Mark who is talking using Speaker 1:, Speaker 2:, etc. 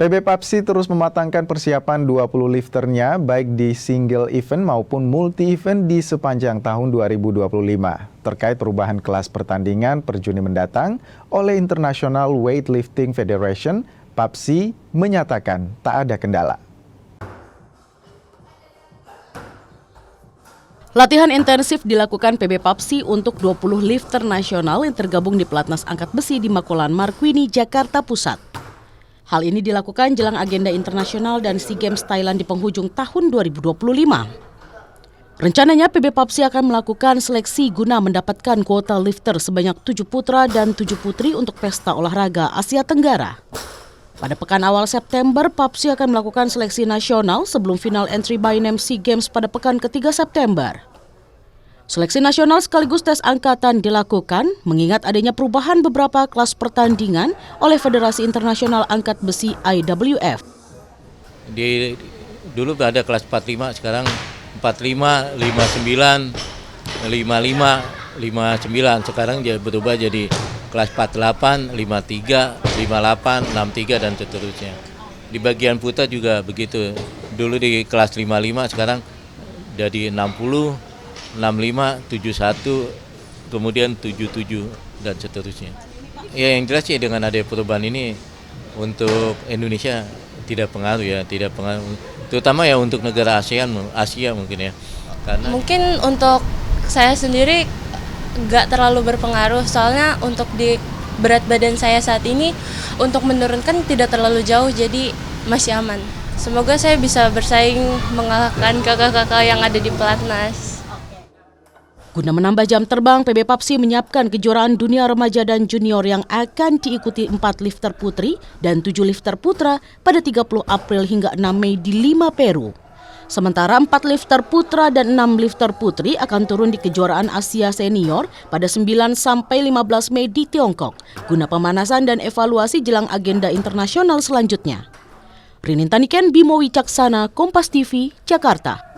Speaker 1: PB Papsi terus mematangkan persiapan 20 lifternya baik di single event maupun multi event di sepanjang tahun 2025. Terkait perubahan kelas pertandingan per Juni mendatang oleh International Weightlifting Federation, Papsi menyatakan tak ada kendala.
Speaker 2: Latihan intensif dilakukan PB Papsi untuk 20 lifter nasional yang tergabung di Pelatnas Angkat Besi di Makolan Markwini, Jakarta Pusat. Hal ini dilakukan jelang agenda internasional dan SEA Games Thailand di penghujung tahun 2025. Rencananya PB Papsi akan melakukan seleksi guna mendapatkan kuota lifter sebanyak 7 putra dan 7 putri untuk pesta olahraga Asia Tenggara. Pada pekan awal September, Papsi akan melakukan seleksi nasional sebelum final entry by name SEA Games pada pekan ke-3 September. Seleksi nasional sekaligus tes angkatan dilakukan mengingat adanya perubahan beberapa kelas pertandingan oleh Federasi Internasional Angkat Besi IWF.
Speaker 3: Dulu ada kelas 45, sekarang 45, 59, 55, 59. Sekarang dia berubah jadi kelas 48, 53, 58, 63 dan seterusnya. Di bagian putra juga begitu. Dulu di kelas 55, sekarang jadi 60, 65, 71, kemudian 77 dan seterusnya. Ya yang jelas sih dengan ada perubahan ini untuk Indonesia tidak pengaruh ya, tidak pengaruh. Terutama ya untuk negara Asia mungkin ya. Karena
Speaker 4: mungkin untuk saya sendiri nggak terlalu berpengaruh, soalnya untuk di berat badan saya saat ini untuk menurunkan tidak terlalu jauh, jadi masih aman. Semoga saya bisa bersaing mengalahkan kakak-kakak yang ada di Pelatnas.
Speaker 2: Guna menambah jam terbang, PB Papsi menyiapkan kejuaraan dunia remaja dan junior yang akan diikuti 4 lifter putri dan 7 lifter putra pada 30 April hingga 6 Mei di Lima, Peru. Sementara 4 lifter putra dan 6 lifter putri akan turun di kejuaraan Asia Senior pada 9 sampai 15 Mei di Tiongkok, guna pemanasan dan evaluasi jelang agenda internasional selanjutnya. Rinintaniken Bimo Wicaksana, Kompas TV, Jakarta.